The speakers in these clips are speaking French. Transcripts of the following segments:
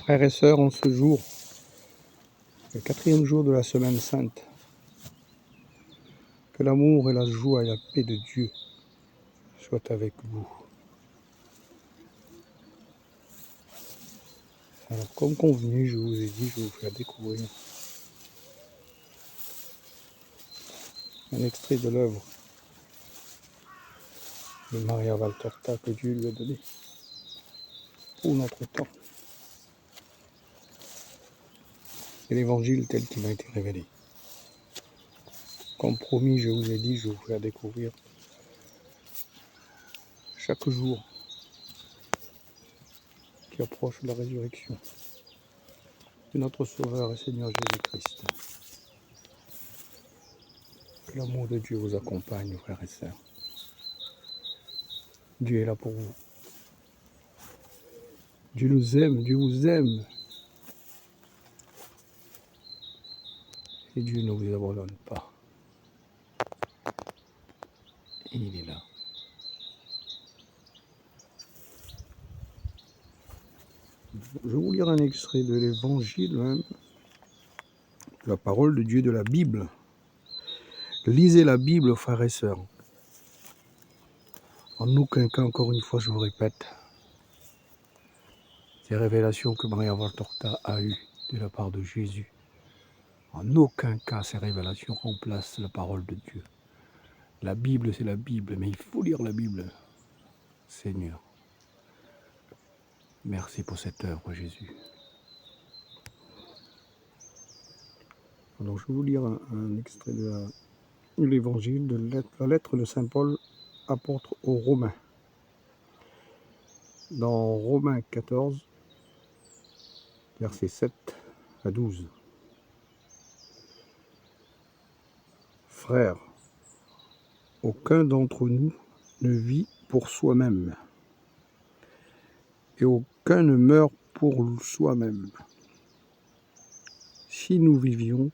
Frères et sœurs, en ce jour, le 4e jour de la Semaine Sainte, que l'amour et la joie et la paix de Dieu soient avec vous. Alors, comme convenu, je vous ai dit, je vais vous faire découvrir un extrait de l'œuvre de Maria Valtorta que Dieu lui a donné pour notre temps. Et l'évangile tel qu'il a été révélé. Comme promis, je vous ai dit, je vais vous faire découvrir chaque jour qui approche la résurrection de notre Sauveur et Seigneur Jésus-Christ. Que l'amour de Dieu vous accompagne, frères et sœurs. Dieu est là pour vous. Dieu nous aime, Dieu vous aime. Et Dieu ne vous abandonne pas. Il est là. Je vais vous lire un extrait de l'évangile, même, la parole de Dieu de la Bible. Lisez la Bible, frères et sœurs. En aucun cas, encore une fois, je vous répète, ces révélations que Maria Valtorta a eues de la part de Jésus, en aucun cas ces révélations remplacent la parole de Dieu. La Bible, c'est la Bible, mais il faut lire la Bible. Seigneur, merci pour cette œuvre, Jésus. Alors, je vais vous lire un extrait de l'évangile, de la lettre de Saint Paul, apôtre aux Romains. Dans Romains 14, versets 7 à 12. Frères, aucun d'entre nous ne vit pour soi-même, et aucun ne meurt pour soi-même. Si nous vivions,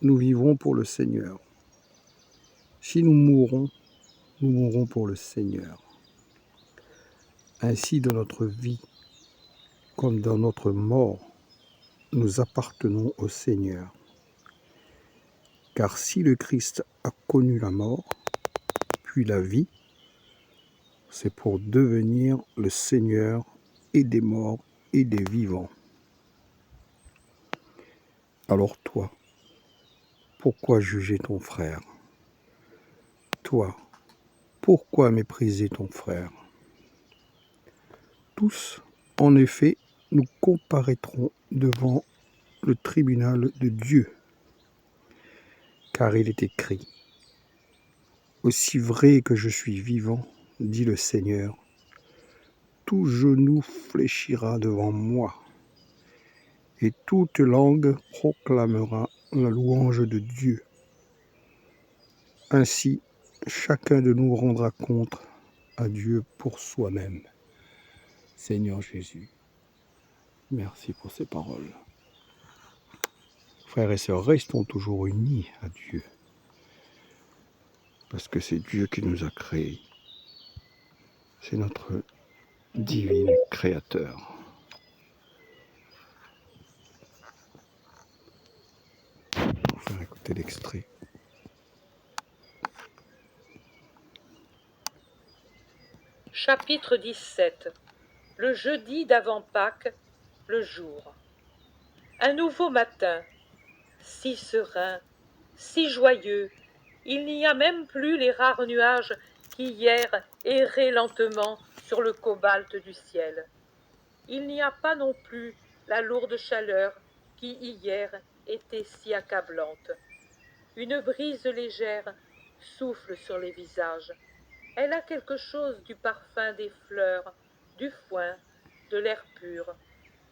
nous vivrons pour le Seigneur. Si nous mourrons, nous mourrons pour le Seigneur. Ainsi, dans notre vie, comme dans notre mort, nous appartenons au Seigneur. Car si le Christ a connu la mort, puis la vie, c'est pour devenir le Seigneur et des morts et des vivants. Alors toi, pourquoi juger ton frère? Toi, pourquoi mépriser ton frère? Tous, en effet, nous comparaîtrons devant le tribunal de Dieu. Car il est écrit, « Aussi vrai que je suis vivant, dit le Seigneur, tout genou fléchira devant moi, et toute langue proclamera la louange de Dieu. Ainsi, chacun de nous rendra compte à Dieu pour soi-même. » Seigneur Jésus, merci pour ces paroles. Frères et sœurs, restons toujours unis à Dieu, parce que c'est Dieu qui nous a créés. C'est notre divin créateur. Je vais vous faire écouter l'extrait. Chapitre 17. Le jeudi d'avant Pâques, le jour. Un nouveau matin, si serein, si joyeux, il n'y a même plus les rares nuages qui hier erraient lentement sur le cobalt du ciel. Il n'y a pas non plus la lourde chaleur qui hier était si accablante. Une brise légère souffle sur les visages. Elle a quelque chose du parfum des fleurs, du foin, de l'air pur.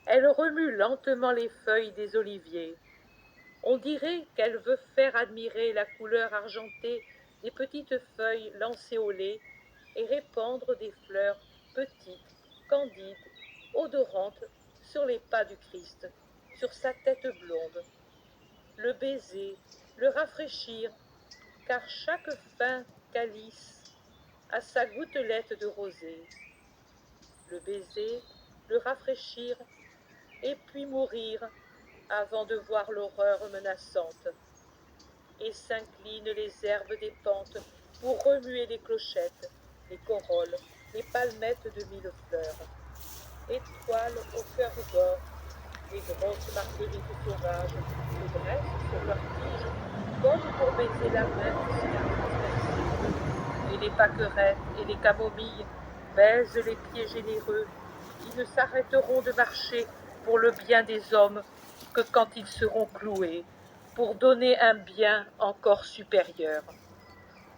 Elle remue lentement les feuilles des oliviers. On dirait qu'elle veut faire admirer la couleur argentée des petites feuilles lancéolées et répandre des fleurs petites, candides, odorantes sur les pas du Christ, sur sa tête blonde. Le baiser, le rafraîchir, car chaque fin calice a sa gouttelette de rosée. Le baiser, le rafraîchir, et puis mourir avant de voir l'horreur menaçante. Et s'inclinent les herbes des pentes pour remuer les clochettes, les corolles, les palmettes de mille fleurs. Étoiles au cœur d'or, les grosses marguerites sauvages se dressent sur leurs tiges comme pour baiser la main du ciel transpercé. Et les pâquerettes et les camomilles baisent les pieds généreux qui ne s'arrêteront de marcher pour le bien des hommes que quand ils seront cloués pour donner un bien encore supérieur.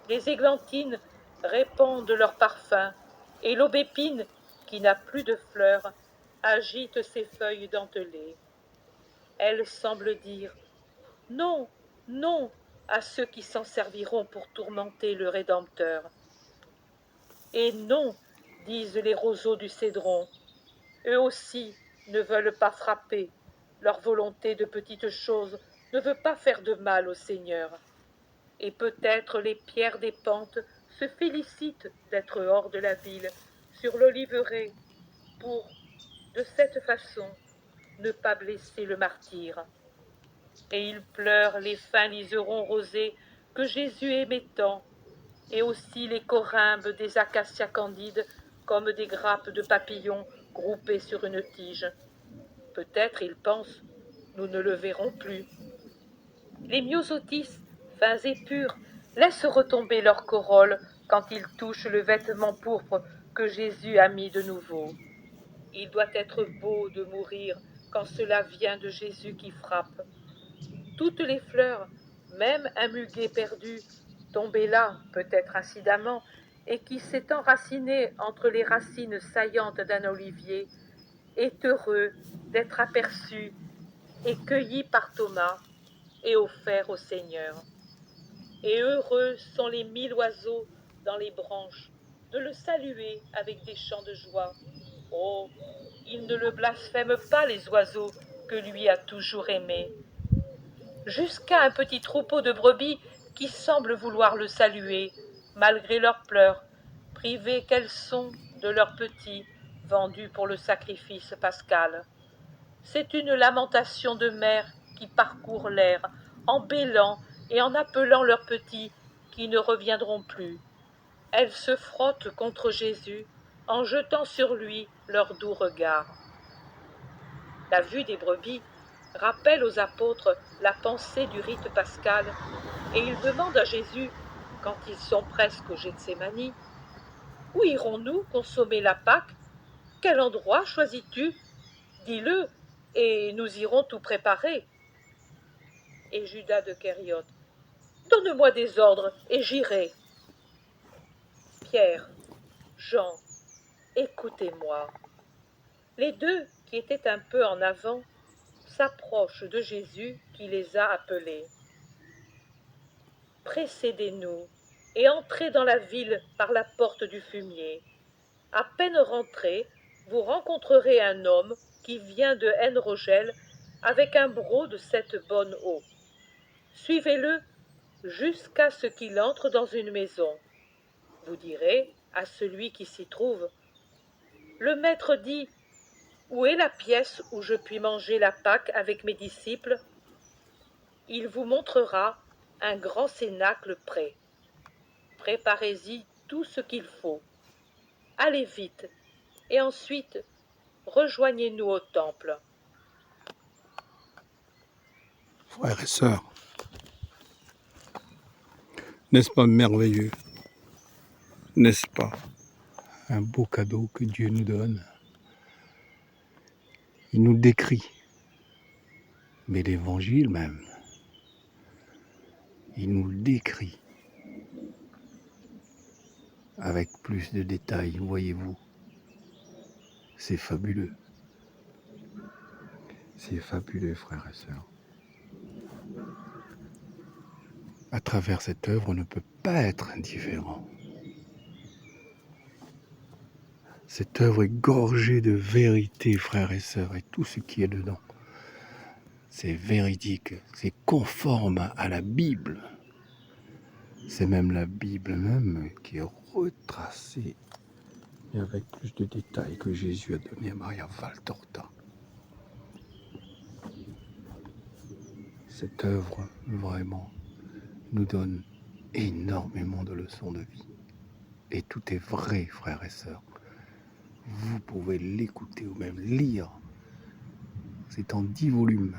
Les églantines répandent leurs parfums et l'aubépine, qui n'a plus de fleurs, agite ses feuilles dentelées. Elle semble dire « Non, non » à ceux qui s'en serviront pour tourmenter le Rédempteur. Et non, disent les roseaux du cédron, eux aussi ne veulent pas frapper, leur volonté de petites choses ne veut pas faire de mal au Seigneur. Et peut-être les pierres des pentes se félicitent d'être hors de la ville, sur l'oliveraie, pour, de cette façon, ne pas blesser le martyr. Et ils pleurent les fins liserons rosés que Jésus aimait tant, et aussi les corymbes des acacias candides comme des grappes de papillons groupées sur une tige. Peut-être, ils pensent, nous ne le verrons plus. Les myosotis, fins et purs, laissent retomber leurs corolles quand ils touchent le vêtement pourpre que Jésus a mis de nouveau. Il doit être beau de mourir quand cela vient de Jésus qui frappe. Toutes les fleurs, même un muguet perdu, tombé là, peut-être incidemment, et qui s'est enraciné entre les racines saillantes d'un olivier, est heureux d'être aperçu et cueilli par Thomas et offert au Seigneur. Et heureux sont les 1000 oiseaux dans les branches de le saluer avec des chants de joie. Oh, ils ne le blasphèment pas, les oiseaux que lui a toujours aimés. Jusqu'à un petit troupeau de brebis qui semble vouloir le saluer, malgré leurs pleurs, privées qu'elles sont de leurs petits, vendus pour le sacrifice pascal. C'est une lamentation de mère qui parcourt l'air, en bêlant et en appelant leurs petits qui ne reviendront plus. Elles se frottent contre Jésus en jetant sur lui leurs doux regards. La vue des brebis rappelle aux apôtres la pensée du rite pascal, et ils demandent à Jésus, quand ils sont presque au Gethsémani, « Où irons-nous consommer la Pâque? Quel endroit choisis-tu? Dis-le, et nous irons tout préparer. » Et Judas de Kériote, « Donne-moi des ordres, et j'irai. » Pierre, Jean, écoutez-moi. Les deux, qui étaient un peu en avant, s'approchent de Jésus qui les a appelés. « Précédez-nous, et entrez dans la ville par la porte du fumier. À peine rentré, vous rencontrerez un homme qui vient de Haine-Rogel avec un broc de cette bonne eau. Suivez-le jusqu'à ce qu'il entre dans une maison. Vous direz à celui qui s'y trouve, « Le maître dit, où est la pièce où je puis manger la Pâque avec mes disciples ?» Il vous montrera un grand cénacle prêt. Préparez-y tout ce qu'il faut. Allez vite, et ensuite rejoignez-nous au temple. Frères et sœurs, n'est-ce pas merveilleux? N'est-ce pas un beau cadeau que Dieu nous donne? Il nous décrit, mais l'Évangile même, il nous le décrit avec plus de détails, voyez-vous. C'est fabuleux. C'est fabuleux, frères et sœurs. À travers cette œuvre, on ne peut pas être indifférent. Cette œuvre est gorgée de vérité, frères et sœurs, et tout ce qui est dedans, c'est véridique, c'est conforme à la Bible. C'est même la Bible même qui est retracée et avec plus de détails que Jésus a donné à Maria Valtorta. Cette œuvre, vraiment, nous donne énormément de leçons de vie. Et tout est vrai, frères et sœurs. Vous pouvez l'écouter ou même lire. C'est en 10 volumes.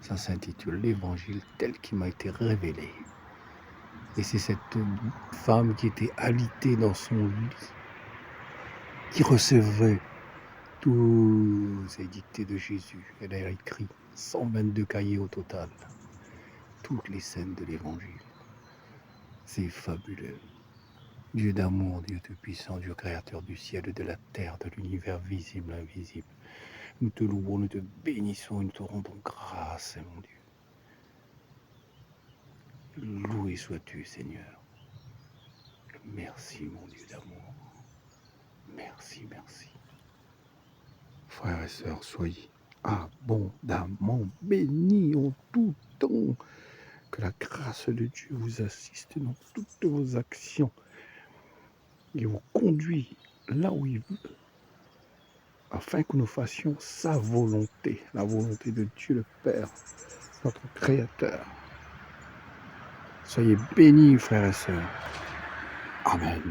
Ça s'intitule L'Évangile tel qu'il m'a été révélé. Et c'est cette femme qui était alitée dans son lit, qui recevait tous ces dictées de Jésus. Elle a écrit 122 cahiers au total. Toutes les scènes de l'Évangile. C'est fabuleux. Dieu d'amour, Dieu tout-puissant, Dieu créateur du ciel et de la terre, de l'univers visible et invisible. Nous te louons, nous te bénissons et nous te rendons grâce, mon Dieu. Loué sois-tu, Seigneur. Merci, mon Dieu d'amour. Merci, merci. Frères et sœurs, soyez abondamment bénis en tout temps. Que la grâce de Dieu vous assiste dans toutes vos actions et vous conduit là où il veut, afin que nous fassions sa volonté, la volonté de Dieu le Père, notre Créateur. Soyez bénis, frères et sœurs. Amen.